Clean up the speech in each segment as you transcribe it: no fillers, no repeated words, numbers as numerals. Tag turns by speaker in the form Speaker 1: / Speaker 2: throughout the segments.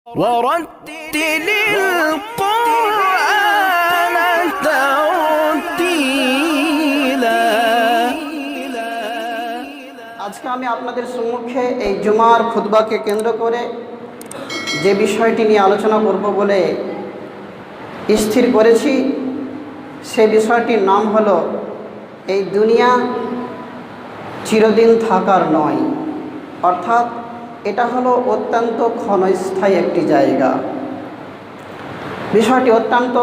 Speaker 1: ورتل القرآن ترتيلا।
Speaker 2: আজকে আমি আপনাদের সম্মুখে এই জুমার খুতবাকে কেন্দ্র করে যে বিষয়টি নিয়ে আলোচনা করব বলে স্থির করেছি, সে বিষয়টির নাম হলো এই দুনিয়া চিরদিন থাকার নয়, অর্থাৎ এটা হলো অত্যন্ত ক্ষণস্থায়ী একটি জায়গা। বিষয়টি অত্যন্ত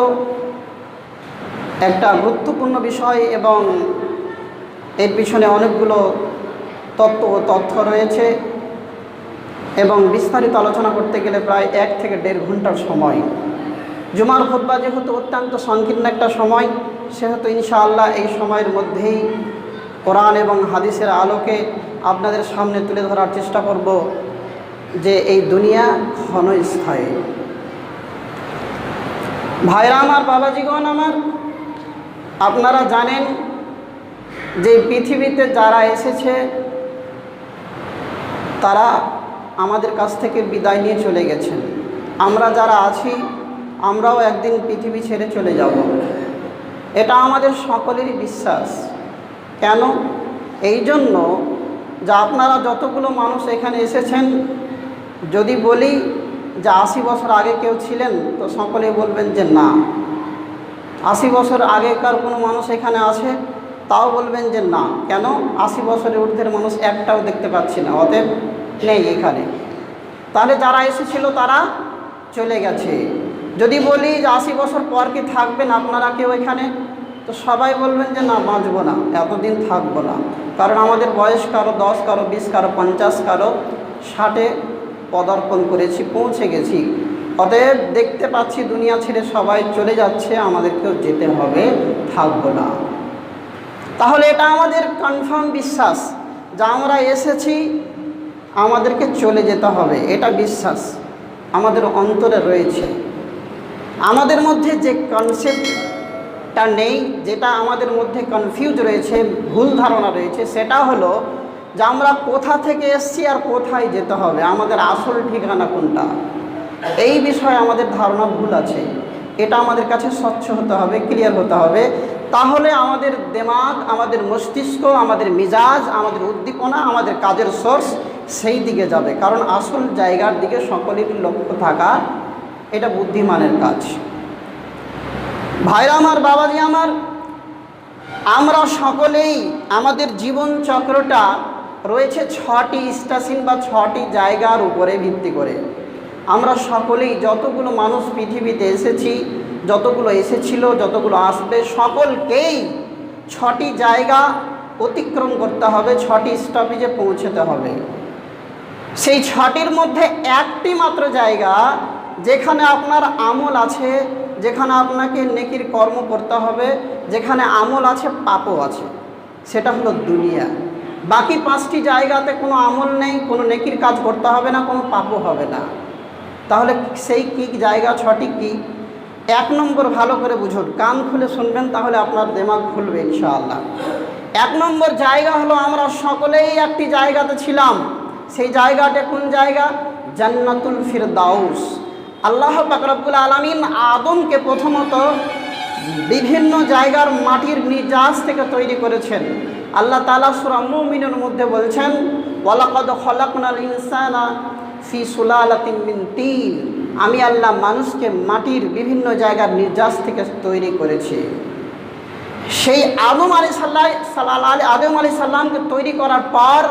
Speaker 2: একটা গুরুত্বপূর্ণ বিষয় এবং এর পিছনে অনেকগুলো তথ্য রয়েছে এবং বিস্তারিত আলোচনা করতে গেলে প্রায় 1 থেকে 1.5 ঘন্টার সময়। জুমার খুতবা যেহেতু অত্যন্ত সংকীর্ণ একটা সময়, সেহেতু ইনশাআল্লাহ এই সময়ের মধ্যেই কোরআন এবং হাদিসের আলোকে আপনাদের সামনে তুলে ধরার চেষ্টা করব যে এই দুনিয়া ক্ষণস্থায়ী। ভাইরা আমার, বাবাজিগণ আমার, আপনারা জানেন যে পৃথিবীতে যারা এসেছে তারা আমাদের কাছ থেকে বিদায় নিয়ে চলে গেছেন। আমরা যারা আছি আমরাও একদিন পৃথিবী ছেড়ে চলে যাব, এটা আমাদের সকলেরই বিশ্বাস। কেন? এই জন্য যে আপনারা যতগুলো মানুষ এখানে এসেছেন, যদি বলি যে 80 বছর আগে কেউ ছিলেন, তো সকলে বলবেন যে না। 80 বছর আগেকার কোনো মানুষ এখানে আছে, তাও বলবেন যে না। কেন? 80 বছরের ঊর্ধ্বের মানুষ একটাও দেখতে পাচ্ছি না, অতএব নেই এখানে। তাহলে যারা এসেছিল তারা চলে গেছে। যদি বলি যে 80 বছর পর কি থাকবেন আপনারা কেউ এখানে, তো সবাই বলবেন যে না, বাঁচবো না, এতদিন থাকবো না। কারণ আমাদের বয়স কারো 10, কারো 20, কারো 50, কারো 60-এ পদার্পণ করেছি, পৌঁছে গেছি। অতএব দেখতে পাচ্ছি দুনিয়া ছেড়ে সবাই চলে যাচ্ছে, আমাদেরকেও যেতে হবে, থাকবো না। তাহলে এটা আমাদের কনফার্ম বিশ্বাস যে আমরা এসেছি, আমাদেরকে চলে যেতে হবে, এটা বিশ্বাস আমাদের অন্তরে রয়েছে। আমাদের মধ্যে যে কনসেপ্টটা নেই, যেটা আমাদের মধ্যে কনফিউজ রয়েছে, ভুল ধারণা রয়েছে, সেটা হলো যে আমরা কোথা থেকে এসেছি আর কোথায় যেতে হবে, আমাদের আসল ঠিকানা কোনটা, এই বিষয়ে আমাদের ধারণা ভুল আছে। এটা আমাদের কাছে স্বচ্ছ হতে হবে, ক্লিয়ার হতে হবে। তাহলে আমাদের দিমাগ, আমাদের মস্তিষ্ক, আমাদের মিজাজ, আমাদের উদ্দীপনা, আমাদের কাজের সোর্স সেই দিকে যাবে। কারণ আসল জায়গার দিকে সকলেরই লক্ষ্য থাকা, এটা বুদ্ধিমানের কাজ। ভাইরা আমার, বাবাজি আমার, আমরা সকলেই আমাদের জীবন চক্রটা রয়েছে 6টি স্টেশন বা 6টি জায়গার উপরে ভিত্তি করে। আমরা সকলেই যতগুলো মানুষ পৃথিবীতে এসেছি, যতগুলো এসেছিল, যতগুলো আসবে, সকলকেই 6টি জায়গা অতিক্রম করতে হবে, 6টি স্টপেজে পৌঁছতে হবে। সেই 6টির মধ্যে একটি মাত্র জায়গা যেখানে আপনার আমল আছে, যেখানে আপনাকে নেকির কর্ম করতে হবে, যেখানে আমল আছে, পাপও আছে, সেটা হলো দুনিয়া। বাকি 5টি জায়গাতে কোনো আমল নেই, কোনো নেকির কাজ করতে হবে না, কোনো পাপও হবে না। তাহলে সেই কি জায়গা 6টি কি? 1 নম্বর, ভালো করে বুঝুন, কান খুলে শুনবেন, তাহলে আপনার দিমাগ খুলবে ইনশাআল্লাহ। 1 নম্বর জায়গা হলো আমরা সকলেই একটি জায়গাতে ছিলাম। সেই জায়গাটা কোন জায়গা? জান্নাতুল ফিরদাউস। আল্লাহ পাক রব্বুল আলামিন আদমকে প্রথমত বিভিন্ন জায়গার মাটির নিজাজ থেকে তৈরি করেছেন। আল্লাহ তাআলা সূরা মুমিনুর মধ্যে বলছেন, ওয়ালাকাদ খলাকনাল ইনসানা ফি সুলালাতিন মিন তিন। আমি আল্লাহ মানুষকে মাটির বিভিন্ন জায়গার নিজাজ থেকে তৈরি করেছি। সেই আদম আলাইহিস সালামকে তৈরি করার পর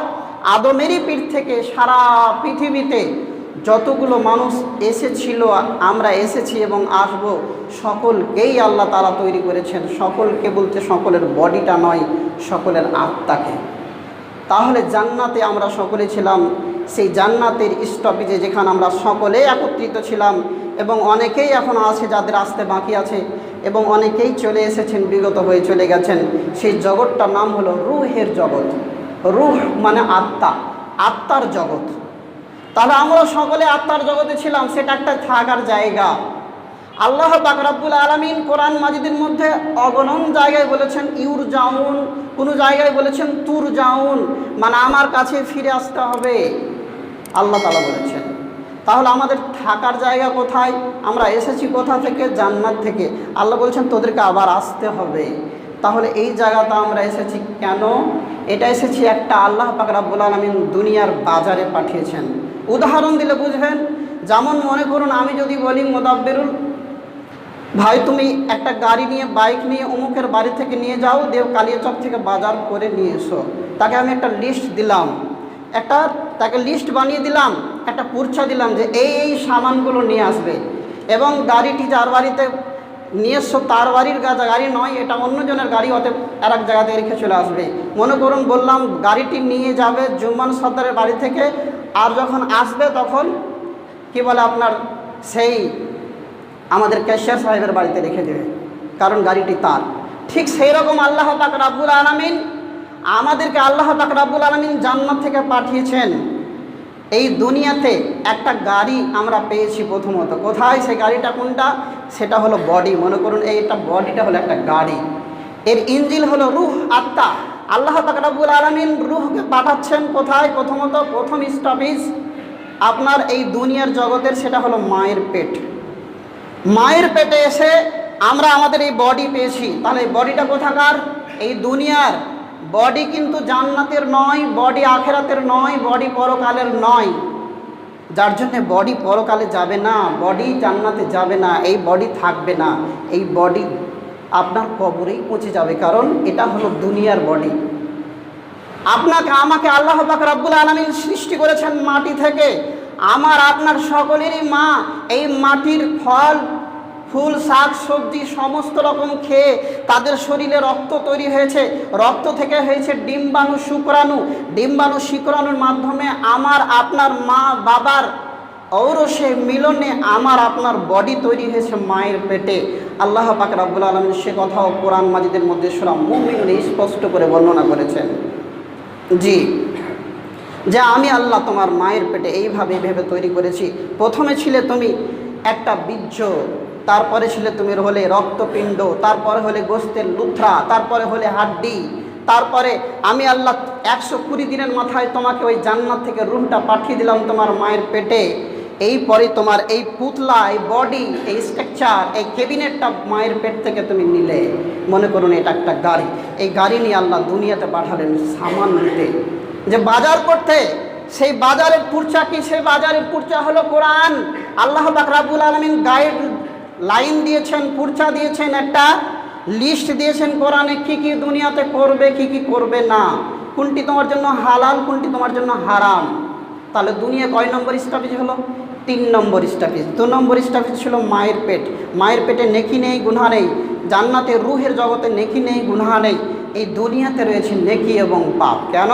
Speaker 2: আদমেরই পিঠ থেকে সারা পৃথিবীতে যতগুলো মানুষ এসেছিল, আমরা এসেছি এবং আসব, সকলকেই আল্লাহ তাআলা তৈরি করেছেন। সকলকে বলতে সকলের বডিটা নয়, সকলের আত্মাকে। তাহলে জান্নাতে আমরা সকলে ছিলাম, সেই জান্নাতের স্টপেজে যেখানে আমরা সকলে একত্রিত ছিলাম, এবং অনেকেই এখন আছে যাদের আসতে বাকি আছে, এবং অনেকেই চলে এসেছেন, বিগত হয়ে চলে গেছেন। সেই জগৎটার নাম হলো রুহের জগৎ। রুহ মানে আত্মা, আত্মার জগৎ। তাহলে আমরা সকলে আত্মার জগতে ছিলাম, সেটা একটা থাকার জায়গা। আল্লাহ পাক রব্বুল আলামিন কোরআন মাজিদের মধ্যে অগণন জায়গায় বলেছেন ইউরজাউন, কোনো জায়গায় বলেছেন তুরজাউন, মানে আমার কাছে ফিরে আসতে হবে, আল্লাহ তাআলা বলেছেন। তাহলে আমাদের থাকার জায়গা কোথায়? আমরা এসেছি কোথা থেকে? জান্নাত থেকে। আল্লাহ বলছেন তোদেরকে আবার আসতে হবে। তাহলে এই জায়গাটা আমরা এসেছি কেন? এটা এসেছি একটা আল্লাহ পাক রব্বুল আলামিন দুনিয়ার বাজারে পাঠিয়েছেন। উদাহরণ দিলে বুঝবেন। যেমন মনে করুন আমি যদি বলি মোদাব্বিরুল ভাই তুমি একটা গাড়ি নিয়ে বাইক নিয়ে অমুকের বাড়ি থেকে নিয়ে যাও, দেও কালিয়াচক থেকে বাজার করে নিয়ে এসো। তাকে আমি একটা লিস্ট দিলাম, তাকে লিস্ট বানিয়ে দিলাম, একটা পুরছা দিলাম যে এই সামানগুলো নিয়ে আসবে, এবং গাড়িটি যার বাড়িতে নিয়ে এসছো তার বাড়ির গাড়ি নয়, এটা অন্যজনের গাড়ি, অতএব আর এক জায়গাতে রেখে চলে আসবে। মনে করুন বললাম গাড়িটি নিয়ে যাবে জুম্মান সর্দারের বাড়ি থেকে, আর যখন আসবে তখন কি বলে আপনার সেই আমাদের ক্যাশিয়ার সাহেবের বাড়িতে রেখে দেবে, কারণ গাড়িটি তার। ঠিক সেই রকম আল্লাহ পাক রব্বুল আলামিন আমাদেরকে আল্লাহ পাক রব্বুল আলামিন জান্নাত থেকে পাঠিয়েছেন। এই দুনিয়াতে একটা গাড়ি আমরা পেয়েছি প্রথমত। কোথায়? সেই গাড়িটা কোনটা? সেটা হলো বডি। মনে করুন এইটা বডিটা হলো একটা গাড়ি, এর ইঞ্জিন হলো রূহ, আত্মা। আল্লাহ পাক রব্বুল আলামিন রূহকে পাঠাচ্ছেন কোথায়? প্রথমত প্রথম স্টপেজ আপনার এই দুনিয়ার জগতের, সেটা হলো মায়ের পেট। মায়ের পেটে এসে আমরা আমাদের এই বডি পেয়েছি। তাহলে এই বডিটা কোথাকার? এই দুনিয়ার। বডি কিন্তু জান্নাতের নয়, বডি আখেরাতের নয়, বডি পরকালের নয়। যার জন্যে বডি পরকালে যাবে না, বডি জান্নাতে যাবে না, এই বডি থাকবে না, এই বডি আপনার কবরেই পৌঁছে যাবে, কারণ এটা হলো দুনিয়ার বডি। আপনাকে আমাকে আল্লাহ পাক রব্বুল আলামিন সৃষ্টি করেছেন মাটি থেকে। আমার আপনার সকলেরই মা এই মাটির ফল ফুল শাক সবজি সমস্ত রকম খেয়ে তাদের শরীরে রক্ত তৈরি হয়েছে। রক্ত থেকে হয়েছে ডিম্বাণু শুক্রাণু, ডিম্বাণু শুক্রাণুর মাধ্যমে আমার আপনার মা বাবার ঔরসে মিলনে আমার আপনার বডি তৈরি হয়েছে মায়ের পেটে। আল্লাহ পাক রব্বুল আলামিন সে কথাও কোরআন মাজিদের মধ্যে সূরা মুমিনুনে স্পষ্ট করে বর্ণনা করেছেন। জি, যে আমি আল্লাহ তোমার মায়ের পেটে এইভাবে তৈরি করেছি। প্রথমে ছিলে তুমি একটা বীর্য, তারপরে ছিলে তুমি হলে রক্তপিণ্ড, তারপরে হলে গোস্তের লুথরা, তারপরে হলে হাড্ডি, তারপরে আমি আল্লাহ 120 দিনের মাথায় তোমাকে ওই জান্নাত থেকে রূহটা পাঠিয়ে দিলাম তোমার মায়ের পেটে। এই পরে তোমার এই পুতলা, এই বডি, এই স্ট্রাকচার, এই ক্যাবিনেটটা মায়ের পেট থেকে তুমি নিলে। মনে করুন এটা একটা গাড়ি, এই গাড়ি নিয়ে আল্লাহ দুনিয়াতে পাঠালেন সামান নিতে, যে বাজার করতে। সেই বাজারের পুরচা কি? সেই বাজারের পুরচা হলো কোরআন। আল্লাহ পাক রব্বুল আলামিন গাইড লাইন দিয়েছেন, পুরচা দিয়েছেন, একটা লিস্ট দিয়েছেন কোরআনে কি কি দুনিয়াতে করবে, কি কি করবে না, কোনটি তোমার জন্য হালাল, কোনটি তোমার জন্য হারাম। তাহলে দুনিয়া কয় নম্বর স্টপেজ হলো? 3 নম্বর স্টপেজ। 2 নম্বর স্টপেজ ছিল মায়ের পেট। মায়ের পেটে নেকি নেই, গুনাহ নেই। জান্নাতে রূহের জগতে নেকি নেই, গুনাহ নেই। এই দুনিয়াতে রয়েছে নেকি এবং পাপ। কেন?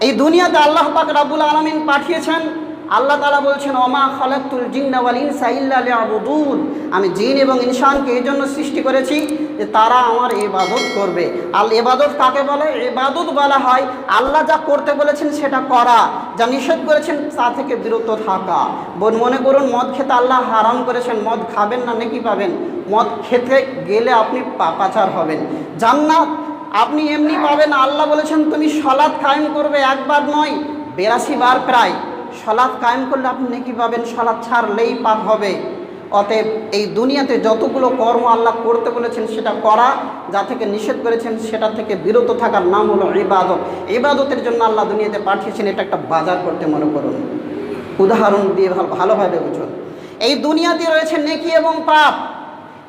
Speaker 2: এই দুনিয়াতে আল্লাহ পাক রব্বুল আলামিন পাঠিয়েছেন। আল্লাহ তাআলা বলছেন ওমা খালাকতুল জিন্না ওয়াল ইনসা ইল্লা লিয়াবুদুন, আমি জিন এবং ইনসানকে এই জন্য সৃষ্টি করেছি যে তারা আমার ইবাদত করবে। আর ইবাদত কাকে বলে? ইবাদত বলা হয় আল্লাহ যা করতে বলেছেন সেটা করা, যা নিষেধ করেছেন তা থেকে বিরত থাকা। মনে করুন মদ খেতে আল্লাহ হারাম করেছেন, মদ খাবেন না, নেকি পাবেন। মদ খেতে গেলে আপনি পাপাচার হবেন। জান্নাত আপনি এমনি পাবেন। আল্লাহ বলেছেন তুমি সালাত কায়েম করবে, একবার নয় 82 বার প্রায়। সালাত কায়েম করলে আপনি নেকি পাবেন, সালাত ছাড়লেই পাপ হবে। অতএব এই দুনিয়াতে যতগুলো কর্ম আল্লাহ করতে বলেছেন সেটা করা, যা থেকে নিষেধ করেছেন সেটা থেকে বিরত থাকার নাম হলো ইবাদত। ইবাদতের জন্য আল্লাহ দুনিয়াতে পাঠিয়েছেন। এটা একটা বাজার করতে মনে করুন। উদাহরণ দিয়ে ভালোভাবে বুঝুন। এই দুনিয়াতে রয়েছে নেকি এবং পাপ।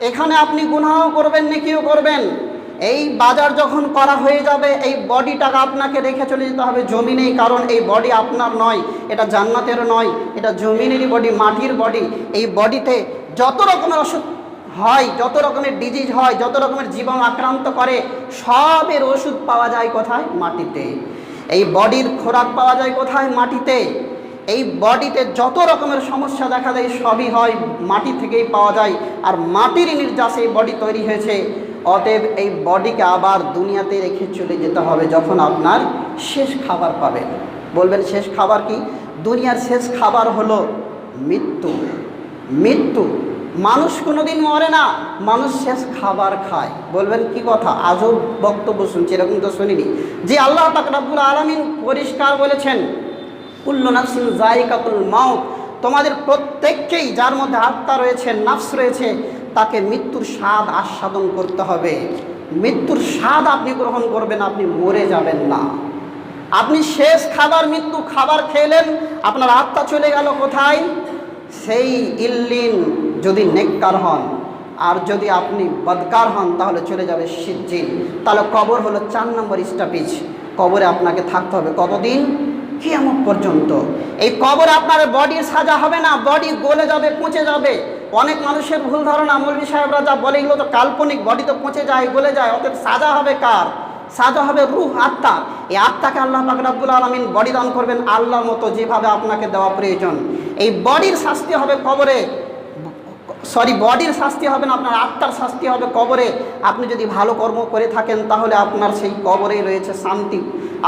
Speaker 2: এখানে আপনি গুনাহও করবেন, নেকিও করবেন। এই বাজার যখন করা হয়ে যাবে, এই বডিটাকে আপনাকে রেখে চলে যেতে হবে জমিনেই, কারণ এই বডি আপনার নয়, এটা জান্নাতের নয়, এটা জমিনেরই বডি, মাটির বডি। এই বডিতে যত রকমের অসুখ হয়, যত রকমের ডিজিজ হয়, যত রকমের জীবাণু আক্রান্ত করে, সবের ওষুধ পাওয়া যায় কোথায়? মাটিতে। এই বডির খোরাক পাওয়া যায় কোথায়? মাটিতে। এই বডিতে যত রকমের সমস্যা দেখা দেয় সবই হয় মাটি থেকেই পাওয়া যায়, আর মাটির নির্যাসে এই বডি তৈরি হয়েছে। অতএব এই বডিকে আবার দুনিয়াতে রেখে চলে যেতে হবে যখন আপনার শেষ খাবার পাবেন। বলবেন শেষ খাবার কি? দুনিয়ার শেষ খাবার হলো মৃত্যু। মৃত্যু। মানুষ কোনোদিন মরে না, মানুষ শেষ খাবার খায়। বলবেন কি কথা, আজব বক্তব্য শুনছি, এরকম তো শুনিনি। যে আল্লাহ পাক রব্বুল আলামিন পরিষ্কার বলেছেন কুল্লু নাফসিন যায়িকাতুল মাউত, তোমাদের প্রত্যেককেই, যার মধ্যে আত্মা রয়েছে, নাফস রয়েছে, তাকে মৃত্যুর স্বাদ আস্বাদন করতে হবে। মৃত্যুর স্বাদ আপনি গ্রহণ করবেন, আপনি মরে যাবেন না। আপনি শেষ মৃত্যু খাবার খেলেন, আপনার আত্মা চলে গেল কোথায়? সেই ইল্লিন যদি নেককার হন, আর যদি আপনি বদকার হন তাহলে চলে যাবে সিজ্জিন। তাহলে কবর হলো 4 নম্বর স্টপেজ। কবরে আপনাকে থাকতে হবে কতদিন? কিয়ামত পর্যন্ত। এই কবরে আপনার বডির সাজা হবে না, বডি গলে যাবে, পচে যাবে। অনেক মানুষের ভুল ধারণা, মৌলভী সাহেবরা যা বলে এগুলো তো কাল্পনিক, বডি তো পচে যায়, গলে যায়, অতএব সাজা হবে কার? সাজা হবে রূহ, আত্মা। এই আত্মাকে আল্লাহ পাক রব্বুল আলামিন বডি দান করবেন আল্লাহর মতো, যেভাবে আপনাকে দেওয়া প্রয়োজন। এই বডির শাস্তি হবে কবরে, বডির শাস্তি হবে না, আপনার আত্মার শাস্তি হবে কবরে। আপনি যদি ভালো কর্ম করে থাকেন তাহলে আপনার সেই কবরেই রয়েছে শান্তি,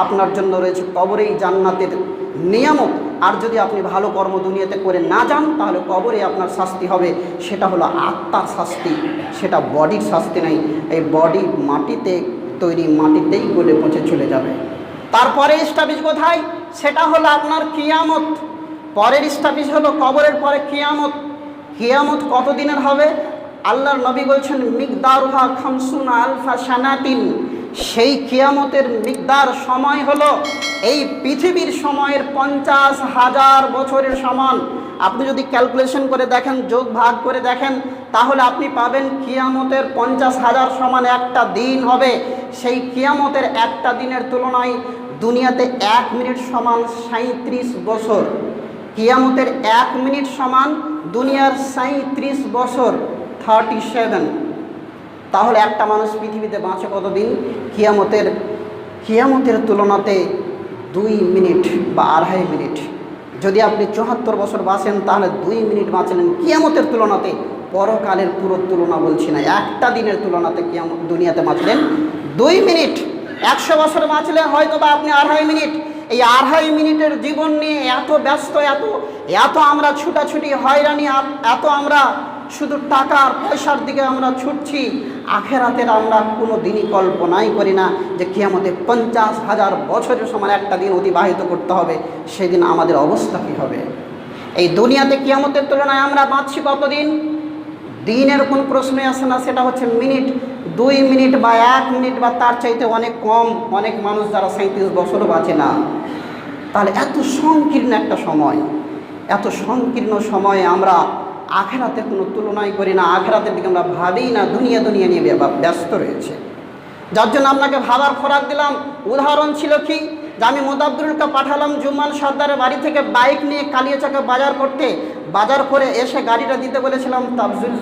Speaker 2: আপনার জন্য রয়েছে কবরেই জান্নাতের নিয়ামক। আর যদি আপনি ভালো কর্ম দুনিয়াতে করে না যান তাহলে কবরে আপনার শাস্তি হবে, সেটা হলো আত্মার শাস্তি, সেটা বডির শাস্তি নেই। এই বডি মাটিতে তৈরি, মাটিতেই গলে পচে চলে যাবে। তারপরে স্টাপিজ কোথায়? সেটা হলো আপনার কিয়ামত। পরের স্টাপিজ হলো কবরের পরে কিয়ামত। কিয়ামত কত দিনের হবে? আল্লাহর নবী বলছেন মিকদারুহা 50 আলফা সানাতিন। সেই কিয়ামতের মিকদার সময় হলো এই পৃথিবীর সময়ের 50,000 বছরের সমান। আপনি যদি ক্যালকুলেশন করে দেখেন, যোগ ভাগ করে দেখেন, তাহলে আপনি পাবেন কিয়ামতের 50,000 সমান একটা দিন হবে। সেই কিয়ামতের একটা দিনের তুলনায় দুনিয়াতে 1 মিনিট সমান 37 বছর। কিয়ামতের 1 মিনিট সমান দুনিয়ার 37 বছর, 37। তাহলে একটা মানুষ পৃথিবীতে বাঁচে কতদিন? কিয়ামতের তুলনাতে 2 মিনিট বা 2.5 মিনিট। যদি আপনি 74 বছর বাঁচেন তাহলে 2 মিনিট বাঁচলেন কিয়ামতের তুলনাতে। পরকালের পুরো তুলনা বলছি না, একটা দিনের তুলনাতে কিয়ামত দুনিয়াতে বাঁচলেন 2 মিনিট। 100 বছর বাঁচলে হয়তো বা আপনি 2.5 মিনিট। এই 2.5 মিনিটের জীবন নিয়ে এত ব্যস্ত, এত আমরা ছুটাছুটি, হয়রানি, এত আমরা শুধু টাকার পয়সার দিকে আমরা ছুটছি। আখেরাতের আমরা কোনো দিনই কল্পনাই করি না যে কিয়ামতে 50,000 বছরের সমান একটা দিন অতিবাহিত করতে হবে। সেদিন আমাদের অবস্থা কী হবে? এই দুনিয়াতে কিয়ামতের তুলনায় আমরা বাঁচছি কতদিন? দিনের কোন প্রশ্নই আসে না, সেটা হচ্ছে মিনিট। 2 মিনিট বা 1 মিনিট বা তার চাইতে অনেক কম। অনেক মানুষ যারা 37 বছরও বাঁচে না। তাহলে এত সংকীর্ণ একটা সময়, এত সংকীর্ণ সময়ে আমরা আখেরাতে কোনো তুলনাই করি না, আখেরাতের দিকে আমরা ভাবি না, দুনিয়া নিয়ে ব্যস্ত রয়েছে। যার জন্য আপনাকে ভাবার খোরাক দিলাম। উদাহরণ ছিল কি, যে আমি মোদাব্বিরুলকে পাঠালাম জুম্মান সর্দারের বাড়ি থেকে বাইক নিয়ে কালিয়াচকে বাজার করতে। বাজার করে এসে গাড়িটা দিতে বলেছিলাম তাফজুল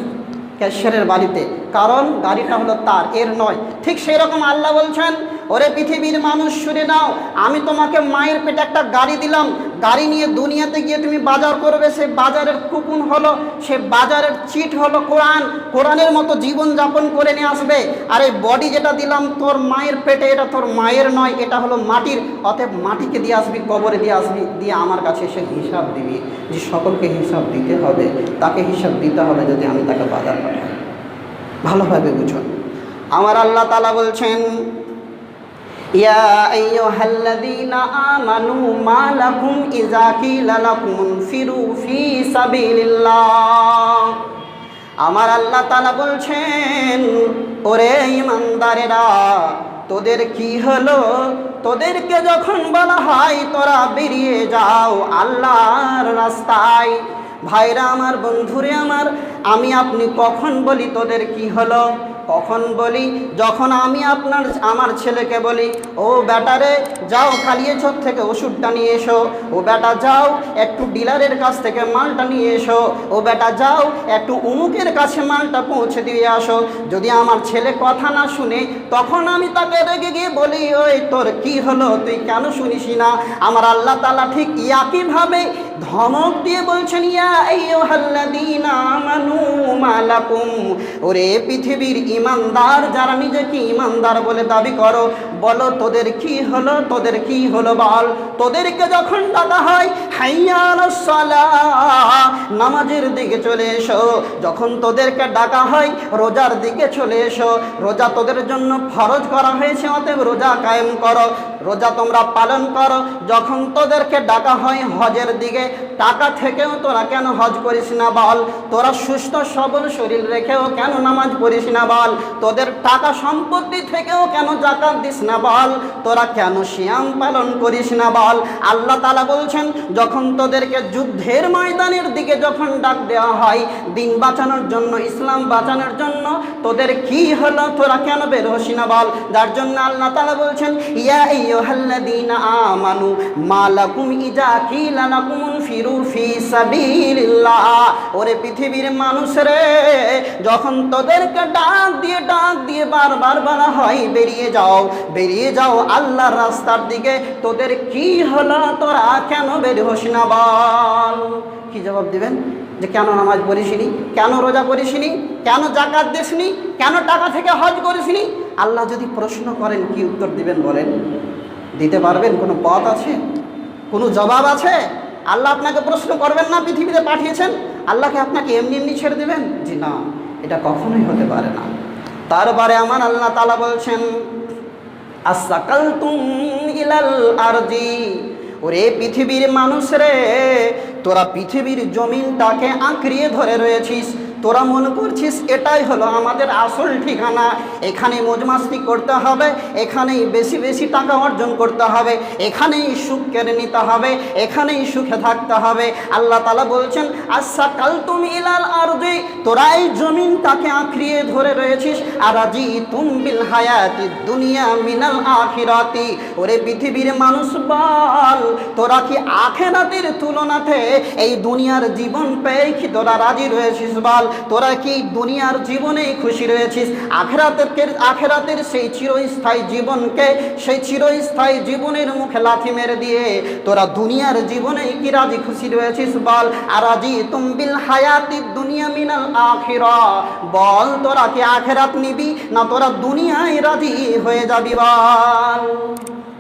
Speaker 2: ক্যাশিয়ারের বাড়িতে, কারণ গাড়িটা হলো তার, এর নয়। ঠিক সেই রকম আল্লাহ বলছেন, ওরে পৃথিবীর মানুষ শুনে নাও, আমি তোমাকে মায়ের পেটে একটা গাড়ি দিলাম, গাড়ি নিয়ে দুনিয়াতে গিয়ে তুমি বাজার করবে। সে বাজারের কুপন হলো, সে বাজারের চিট হলো কোরআন। কোরআনের মতো জীবন যাপন করে নিয়ে আসবে। আর এই বডি যেটা দিলাম তোর মায়ের পেটে, এটা তোর মায়ের নয়, এটা হলো মাটির। অতএব মাটিকে দিয়ে আসবি, কবরে দিয়ে আসবি, দিয়ে আমার কাছে এসে হিসাব দিবি। যে সকলকে হিসাব দিতে হবে, তাকে হিসাব দিতে হবে যদি আমি তাকে বাজার পাঠাই। ভালোভাবে বুঝুন। আমার আল্লাহ তাআলা বলছেন, ইয়া আইয়ুহাল্লাযীনা আমানু মা লাকুম ইযা কিলা লাকুম ইনফিরু ফি সাবিলিল্লাহ। আমার আল্লাহ তাআলা বলছেন, ওরে ঈমানদারেরা, তোদের কি হলো? তোদেরকে যখন বলা হয় তোরা বেরিয়ে যাও আল্লাহর রাস্তায়। ভাইরা আমার, বন্ধুরে আমার, আমি আপনি কখন বলি তোদের কি হলো? কখন বলি? যখন আমি আমার ছেলেকে বলি, ও বেটারে যাও কালিয়াচক থেকে ওষুধটা নিয়ে এসো, ও বেটা যাও একটু ডিলারের কাছ থেকে মালটা নিয়ে এসো, ও বেটা যাও একটু অমুকের কাছে মালটা পৌঁছে দিয়ে আসো। যদি আমার ছেলে কথা না শুনে, তখন আমি তাকে রেগে গিয়ে বলি, ওই তোর কি হলো, তুই কেন শুনিস না? আমার আল্লাহ তাআলা ঠিক একইভাবে ধমক দিয়ে বলছেন, ইয়া আইয়ুহাল্লাযীনা আমানু মা লাকুম। ওরে পৃথিবীর ঈমানদার যারা নিজেকে ঈমানদার বলে দাবি করো, বলো তোদের কি হলো? তোদের কি হলো বল? তোদেরকে যখন ডাকা হয় হাইয়া আলাস সালাহ, নামাজের দিকে চলে এসো। যখন তোদেরকে ডাকা হয় রোজার দিকে চলে এসো। রোজা তোদের জন্য ফরজ করা হয়েছে, অতএব রোজা কায়েম করো। রোজা তোমরা পালন করো। যখন তোদেরকে ডাকা হয় হজের দিকে, টাকা থেকেও তোরা কেন হজ করিস না বল? তোরা সুস্থ সবল শরীর রেখেও কেন নামাজ পড়িস না বল? তোদের টাকা সম্পত্তি থেকেও কেন যাকাত দিস না বল? তোরা কেন সিয়াম পালন করিস না বল? আল্লাহ তাআলা বলছেন, যখন তোদেরকে যুদ্ধের ময়দানের দিকে যখন ডাক দেওয়া হয়, দিন বাঁচানোর জন্য, ইসলাম বাঁচানোর জন্য, তোদের কি হলো? তোরা কেন বের হস না বল? যার জন্য আল্লাহ তাআলা বলছেন, ইয়া আইয়ুহাল্লাযীনা আমানু মা লাকুম ইযা কিলা লাকুম ফিরু ফি সাবিলিল্লাহ। ওরে পৃথিবীর মানুষ রে, যখন তোদেরকে ডাক দিয়ে বারবার বলা হয় বেরিয়ে যাও আল্লাহর রাস্তার দিকে, তোদের কি হলো? তোরা কেন বের হস না বল? কি জবাব দিবেন? যে কেন নামাজ পড়িসনি, কেন রোজা করিসনি, কেন যাকাত দিসনি, কেন টাকা থেকে হজ করিসনি? আল্লাহ যদি প্রশ্ন করেন কি উত্তর দিবেন বলেন? দিতে পারবেন? কোনো পথ আছে? কোনো জবাব আছে? আল্লাহ আপনাকে প্রশ্ন করবেন না? পৃথিবীতে পাঠিয়েছেন, আল্লাহকে আপনাকে এমনি ছেড়ে দেবেন? জি না, এটা কখনোই হতে পারে না। তারপরে আমার আল্লাহ তাআলা বলছেন, আসাকালতুম ইলাল আরজি। ওরে পৃথিবীর মানুষ রে, তোরা পৃথিবীর জমিনটাকে আঁকড়িয়ে ধরে রয়েছিস। তোরা মনে করছিস এটাই হলো আমাদের আসল ঠিকানা, এখানেই মজমাস্তি করতে হবে, এখানেই বেশি বেশি টাকা অর্জন করতে হবে, এখানেই সুখ কেড়ে নিতে হবে, এখানেই সুখে থাকতে হবে। আল্লাহ তাআলা বলছেন, আসাকালতুম ইলাল আরদি, তোরা এই জমিনটাকে আঁকড়িয়ে ধরে রয়েছিস। আরাজিতুম বিল হায়াতিদ দুনিয়া মিনাল আখিরাতি। ওরে পৃথিবীর মানুষ বল, তোরা কি আখিরাতের তুলনাতে এই দুনিয়ার জীবন পেয়ে কি তোরা রাজি রয়েছিস? বল, তোরা কি দুনিয়ার জীবনেই খুশি রয়েছিস? আখিরাতের সেই চিরস্থায়ী জীবনকে, সেই চিরস্থায়ী জীবনের মুখে লাথি মেরে দিয়ে তোরা দুনিয়ার জীবনেই কি রাজি খুশি রয়েছিস? বল, আরাজিতুম বিল হায়াতিদ দুনিয়া মিনাল আখিরা। বল, তোরা কি আখিরাত নিবি না তোরা দুনিয়ায় রাজি হয়ে যাবি? বল।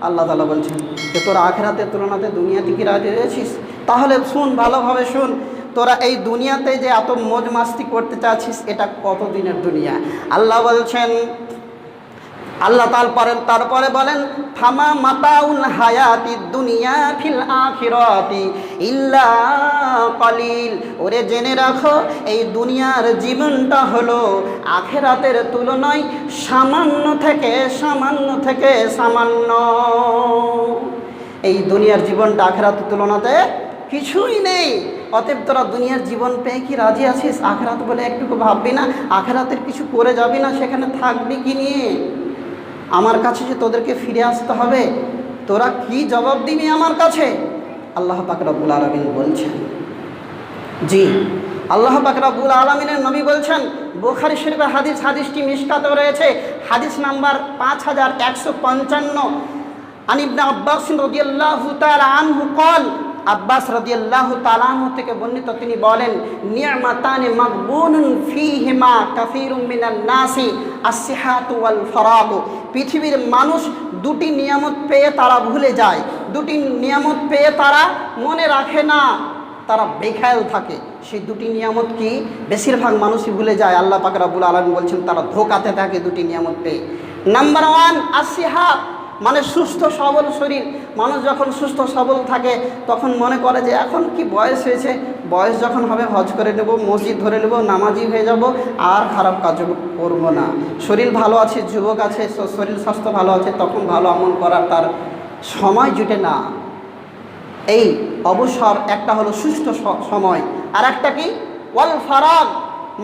Speaker 2: আল্লাহ তাআলা বলছেন যে তোরা আখিরাতের তুলনাতে দুনিয়াতে কি রাজি রয়েছিস? তাহলে শুন, ভালোভাবে শুন, তোরা এই দুনিয়াতে যে এত মজ মাস্তি করতে চাচ্ছিস, এটা কতদিনের দুনিয়া? আল্লাহ বলছেন, আল্লাহ তারপরে বলেন, ফামা মাতাউল হায়াতিদ দুনিয়া ফিল আখিরাতি ইল্লা কালিল। ওরে জেনে রাখো, এই দুনিয়ার জীবনটা হলো আখিরাতের তুলনায় সামান্য থেকে সামান্য। এই দুনিয়ার জীবনটা আখিরাতের তুলনাতে কিছুই নেই। অতএব তোরা দুনিয়ার জীবন পেয়ে কি রাজি আছিস? আখিরাত বলে একটুকু ভাববি না? আখিরাতের কিছু করে যাবি না? সেখানে থাকবি কি নিয়ে? আমার কাছে যে তোদেরকে ফিরে আসতে হবে, তোরা কি জবাব দিবি আমার কাছে? আল্লাহ পাক রব্বুল আলামিন বলছেন, জি, আল্লাহ পাক রব্বুল আলামিনের নবী বলছেন, বুখারী শরীফের হাদিসটি মিশকাতে রয়েছে, হাদিস নাম্বার 5155। আন ইবনে আব্বাস রাদিয়াল্লাহু তাআলা আনহু ক্বাল, আব্বাস রাদিয়াল্লাহু তাআলা আনহু থেকে বর্ণিত, তিনি বলেন, নি'মাতানি মাগবুনুন ফীহিমা কাসীরুম মিনান নাসি আস-সিহাতু ওয়াল ফারাগ। পৃথিবীর মানুষ দুটি নিয়ামত পেয়ে তারা ভুলে যায়, দুটি নিয়ামত পেয়ে তারা মনে রাখে না, তারা বেখেয়াল থাকে। সেই দুটি নিয়ামত কি? বেশিরভাগ মানুষই ভুলে যায়। আল্লাহ পাক রব্বুল আলামিন বলছেন তারা ধোঁকাতে থাকে দুটি নিয়ামত পেয়ে। নাম্বার 1 আস-সিহাত, মানে সুস্থ সবল শরীর। মানুষ যখন সুস্থ সবল থাকে তখন মনে করে যে এখন কি বয়স হয়েছে, বয়স যখন হবে হজ করে নেব, মসজিদ ধরে নেব, নামাজি হয়ে যাব, আর খারাপ কাজ করব না। শরীর ভালো আছে, যুবক আছে, শরীর স্বাস্থ্য ভালো আছে, তখন ভালো আমল করার তার সময় জুটে না। এই অবসর একটা হলো সুস্থ সময়, আর একটা কি ওয়াল ফারাগ,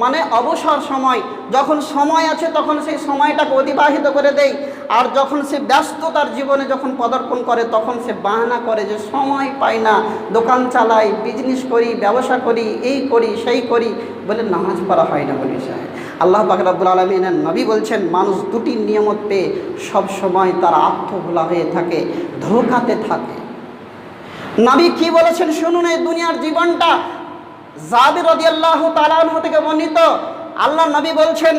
Speaker 2: মানে অবসর সময়। যখন সময় আছে তখন সেই সময়টাকে অতিবাহিত করে দেয়, আর যখন সে ব্যস্ততার জীবনে যখন পদার্পণ করে তখন সে বাহানা করে যে সময় পাই না, দোকান চালাই, বিজনেস করি, ব্যবসা করি, এই করি সেই করি, বলে নামাজ পড়া হয় না বলে সাহেব। আল্লাহ পাক রব্বুল আলামিনের নবী বলছেন, মানুষ দুটি নিয়ামত পেয়ে সব সময় তার আত্মভোলা হয়ে থাকে, ধোঁকাতে থাকে। নবী কি বলেছেন শুনুন। এই দুনিয়ার জীবনটা জাবির রাদিয়াল্লাহু তাআলা আনহু থেকে বর্ণিত, আল্লাহ নবী বলছেন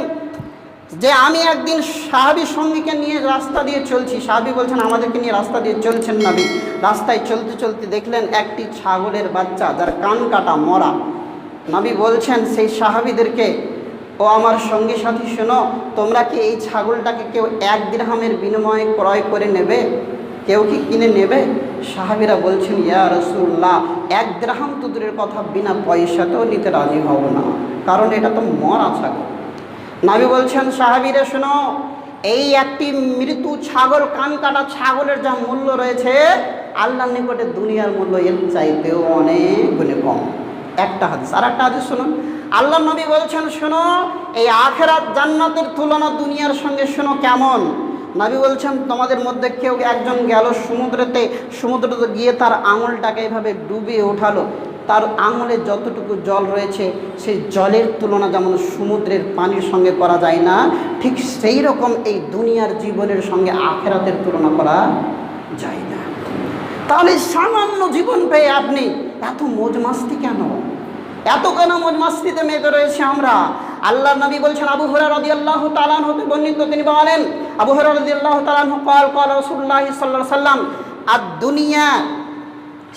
Speaker 2: যে আমি একদিন সাহাবী সঙ্গীকে নিয়ে রাস্তা দিয়ে চলছি। সাহাবী বলছেন আমাদেরকে নিয়ে রাস্তা দিয়ে চলছেন নবী। রাস্তায় চলতে চলতে দেখলেন একটি ছাগলের বাচ্চা যার কান কাটা মরা। নবী বলছেন সেই সাহাবীদেরকে, ও আমার সঙ্গী সাথী শোনো, তোমরা কি এই ছাগলটাকে কেউ 1 দিরহামের বিনিময়ে ক্রয় করে নেবে? কেউ কি কিনে নেবে? সাহাবীরা বলছেন, ইয়া রাসূলুল্লাহ, 1 দিরহাম তো দূরের কথা, বিনা পয়সাতেও নিতে রাজি হব না, কারণ এটা তো মরা ছাগল। নবী বলছেন, সাহাবীরা শোনো, এই একটি মৃত্যু ছাগল, কান কাটা ছাগলের যা মূল্য রয়েছে আল্লাহর নিকটে দুনিয়ার মূল্য এর চাইতেও অনেক গুণে কম। একটা হাদিস। আর একটা হাদিস শুনুন, আল্লাহ নবী বলছেন, শোনো, এই আখিরাত জান্নাতের তুলনা দুনিয়ার সঙ্গে শোনো কেমন। নবী বলছেন, তোমাদের মধ্যে কেউ একজন গেল সমুদ্রেতে গিয়ে তার আঙুলটাকে এভাবে ডুবিয়ে ওঠালো, তার আঙুলে যতটুকু জল রয়েছে সেই জলের তুলনা যেমন সমুদ্রের পানির সঙ্গে করা যায় না, ঠিক সেই রকম এই দুনিয়ার জীবনের সঙ্গে আখিরাতের তুলনা করা যায় না। তাহলে সামান্য জীবন পেয়ে আপনি এত মौज মাস্তি কেন? এত কেন মौज মাস্তিতে মেতে রয়েছে আমরা? আল্লাহর নবী বলছেন, আবু হুরায়রা রাদিয়াল্লাহু তাআলা আনহু হতে বর্ণিত, তিনি বলেন, আবু হুরায়রা রাদিয়াল্লাহু তাআলা আনহু قال রাসূলুল্লাহ সাল্লাল্লাহু আলাইহি ওয়াসাল্লাম, আদ-দুনিয়া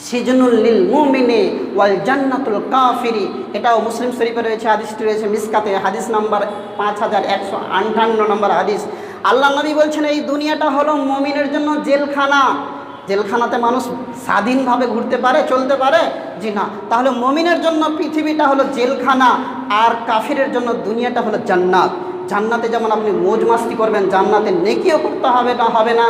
Speaker 2: সিজনুল লিল মুমিনি ওয়াল জান্নাতুল কাফিরি। এটাও মুসলিম শরীফে রয়েছে, হাদিসটি রয়েছে মিসকাতে, হাদিস নাম্বার 5158 নম্বর হাদিস। আল্লাহ নবী বলছেন, এই দুনিয়াটা হলো মুমিনের জন্য জেলখানা। জেলখানাতে মানুষ স্বাধীনভাবে ঘুরতে পারে, চলতে পারে? জি না। তাহলে মুমিনের জন্য পৃথিবীটা হলো জেলখানা, আর কাফিরের জন্য দুনিয়াটা হলো জান্নাত। জান্নাতে যেমন আপনি মौज মাস্তি করবেন, জান্নাতে নেকিও করতে হবে না,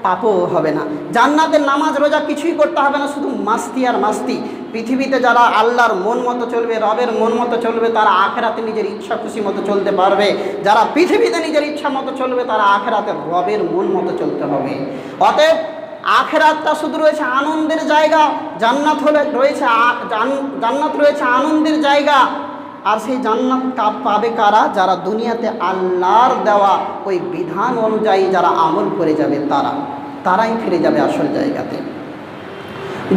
Speaker 2: পাপও হবে না। জান্নাতে নামাজ রোজা কিছুই করতে হবে না, শুধু মাস্তি আর মাস্তি। পৃথিবীতে যারা আল্লাহর মন মতো চলবে, রবের মন মতো চলবে, তারা আখিরাতে নিজের ইচ্ছা খুশি মতো চলতে পারবে। যারা পৃথিবীতে নিজের ইচ্ছা মতো চলবে, তারা আখিরাতে রবের মন মতো চলতে হবে। অতএব আখিরাতটা শুধু রয়েছে আনন্দের জায়গা, জান্নাত রয়েছে আনন্দের জায়গা। আর সেই জান্নাত পাবে কারা? যারা দুনিয়াতে আল্লাহর দেওয়া ওই বিধান অনুযায়ী যারা আমল করে যাবে, তারাই ফিরে যাবে আসল জায়গাতে।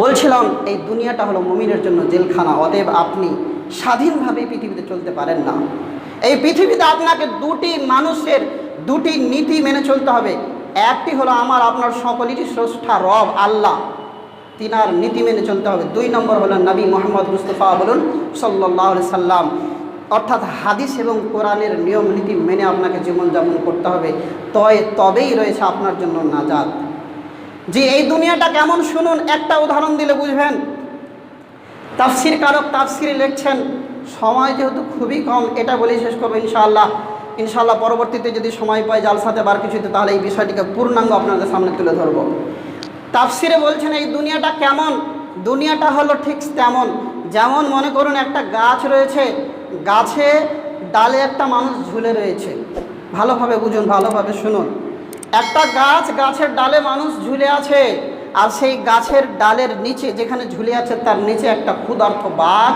Speaker 2: বলছিলাম, এই দুনিয়াটা হলো মুমিনের জন্য জেলখানা। অতএব আপনি স্বাধীনভাবে পৃথিবীতে চলতে পারেন না। এই পৃথিবীতে আপনাকে মানুষের দুটি নীতি মেনে চলতে হবে। একটি হলো আমার আপনার সকলেরই স্রষ্টা রব আল্লাহ, তিনার নীতি মেনে চলতে হবে। 2 নম্বর হলো নবী মুহাম্মদ মুস্তাফা বলুন সাল্লাল্লাহু আলাইহি সাল্লাম, অর্থাৎ হাদিস এবং কোরআনের নিয়ম নীতি মেনে আপনাকে জীবনযাপন করতে হবে। তবেই রয়েছে আপনার জন্য নাজাত। যে এই দুনিয়াটা কেমন শুনুন, একটা উদাহরণ দিলে বুঝবেন। তাফসির কারক তাফসিরে লিখছেন, সময় যেহেতু খুবই কম, এটা বলেই শেষ করবো ইনশাআল্লাহ। পরবর্তীতে যদি সময় পাই জালসাতে বার কিছুতে, তাহলে এই বিষয়টিকে পূর্ণাঙ্গ আপনাদের সামনে তুলে ধরব। তাফসিরে বলছেন, এই দুনিয়াটা কেমন? দুনিয়াটা হলো ঠিক তেমন, যেমন মনে করুন একটা গাছ রয়েছে, গাছে ডালে একটা মানুষ ঝুলে রয়েছে। ভালোভাবে বুঝুন, ভালোভাবে শুনুন। একটা গাছের ডালে মানুষ ঝুলে আছে, আর সেই গাছের ডালের নিচে যেখানে ঝুলে আছে তার নিচে একটা ক্ষুধার্ত বাঘ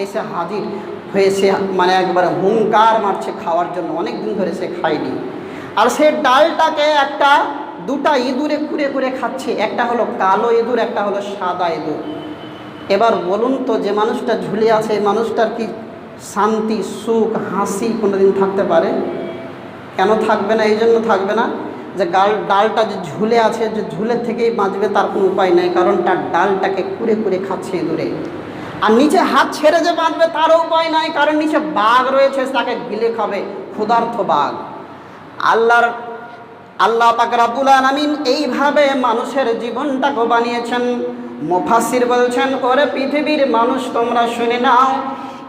Speaker 2: এসে হাজির হয়েছে, মানে একবারে হুঙ্কার মারছে খাওয়ার জন্য। অনেক দিন ধরে সে খায়নি, আর সেই ডালটাকে দুটা ইঁদুরে কুরে খাচ্ছে। একটা হলো কালো ইঁদুর, একটা হলো সাদা ইঁদুর। এবার বলুন তো, যে মানুষটা ঝুলে আছে, এই মানুষটার কি শান্তি, সুখ, হাসি কোনোদিন থাকতে পারে? কেন থাকবে না? এই জন্য থাকবে না যে ডালটা যে ঝুলে আছে, যে ঝুলে থেকেই বাঁচবে তার কোনো উপায় নেই, কারণ তার ডালটাকে কুরে খাচ্ছে ইঁদুরে। আর নিচে হাত ছেড়ে যে বাঁচবে তারও উপায় নাই, কারণ নিচে বাঘ রয়েছে, তাকে গিলে খাবে, ক্ষুধার্ত বাঘ। আল্লাহ পাক রব্বুল আলামিন এইভাবে মানুষের জীবনটাকে বানিয়েছেন। মুফাসসির বলছেন, ওরে পৃথিবীর মানুষ, তোমরা শুনে নাও,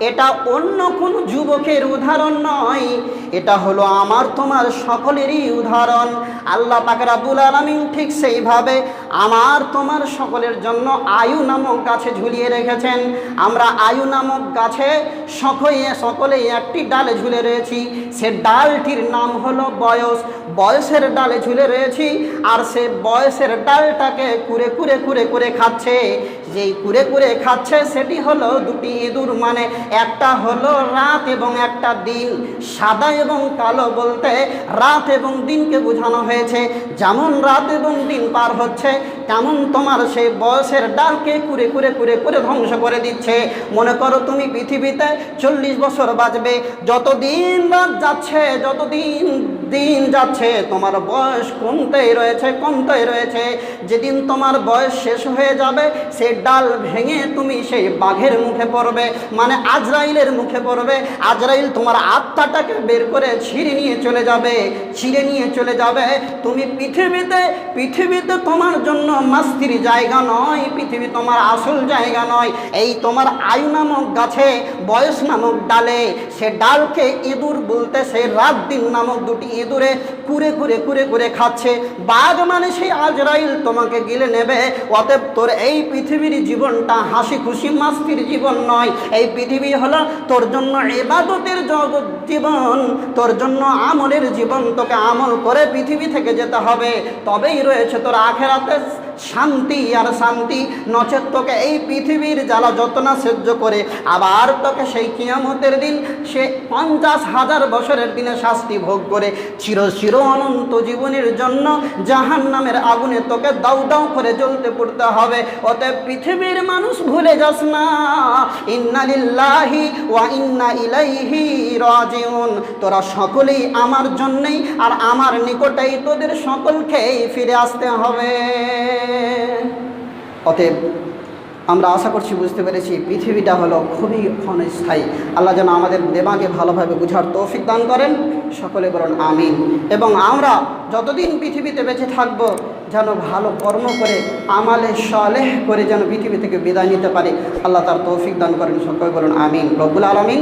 Speaker 2: এটা অন্য কোন যুবকের উদাহরণ নয়, এটা হলো আমার তোমার সকলেরই উদাহরণ। আল্লাহ পাক রব্বুল আলামিন ঠিক সেইভাবে আমার তোমার সকলের জন্য আয়ু নামক গাছে ঝুলিয়ে রেখেছেন। আমরা আয়ু নামক গাছে সকলেই একটি ডালে ঝুলে রয়েছি। সে ডালটির নাম হলো বয়সের ডালে ঝুলে রয়েছি, আর সে বয়সের ডালটাকে কুরে খাচ্ছে। যেই কুরে খাচ্ছে সেটি হলো দুটি ইঁদুর, মানে একটা হলো রাত এবং একটা দিন। সাদা এবং কালো বলতে রাত এবং দিনকে বোঝানো হয়েছে। যেমন রাত এবং দিন পার হচ্ছে, তেমন তোমার সেই বয়সের ডালকে কুরে ধ্বংস করে দিচ্ছে। মনে করো তুমি পৃথিবীতে 40 বছর বাঁচবে, যতদিন রাত যাচ্ছে, যতদিন দিন যাচ্ছে তোমার বয়স কমতেই রয়েছে। যেদিন তোমার বয়স শেষ হয়ে যাবে, সেই ডাল ভেঙে তুমি সেই বাঘের মুখে পড়বে, মানে আজরাইলের মুখে পড়বে। আজরাইল তোমার আত্মাটাকে বের করে ছিঁড়ে নিয়ে চলে যাবে। তুমি পৃথিবীতে তোমার জন্য মাস্তির জায়গা নয়, পৃথিবী তোমার আসল জায়গা নয়। এই তোমার আয়ু নামক গাছে, বয়স নামক ডালে, সে ডালকে ইঁদুর বলতে, সে রাত দিন নামক দুটি ইঁদুরে কুরে খাচ্ছে। বাঘ মানে সেই আজরাইল তোমাকে গিলে নেবে। অতএব তোর এই পৃথিবীর জীবনটা হাসি খুশি মাস্তির জীবন নয়। এই পৃথিবী হলো তোর জন্য ইবাদতের জগৎ জীবন, তোর জন্য আমলের জীবন। তোকে আমল করে পৃথিবী থেকে যেতে হবে, তবেই রয়েছে তোর আখেরাতে শান্তি আর শান্তি। নচেত তোকে এই পৃথিবীর জ্বালা যতনা সহ্য করে আবার তোকে সেই কিয়ামতের দিন, সে 50,000 বছরের দিনে শাস্তি ভোগ করে চির অনন্ত জীবনের জন্য জাহান্নামের আগুনে তোকে দাউ করে জ্বলতে পড়তে হবে। অতএব পৃথিবীর মানুষ ভুলে যাস না, ইন্না লিল্লাহি ওয়া ইন্না ইলাইহি রাজিউন। তোরা সকলেই আমার জন্যই আর আমার নিকটেই তোদের সকলকেই ফিরে আসতে হবে। অতএব আমরা আশা করছি বুঝতে পেরেছি পৃথিবীটা হলো খুবই ক্ষণস্থায়ী। আল্লাহ যেন আমাদের দেমাগে ভালোভাবে বুঝার তৌফিক দান করেন, সকলে বলুন আমিন। এবং আমরা যতদিন পৃথিবীতে বেঁচে থাকবো যেন ভালো কর্ম করে, আমালে সালেহ করে যেন পৃথিবী থেকে বিদায় নিতে পারি। আল্লাহ তার তৌফিক দান করেন, সকলে বলুন আমিন। রব্বুল আলামিন।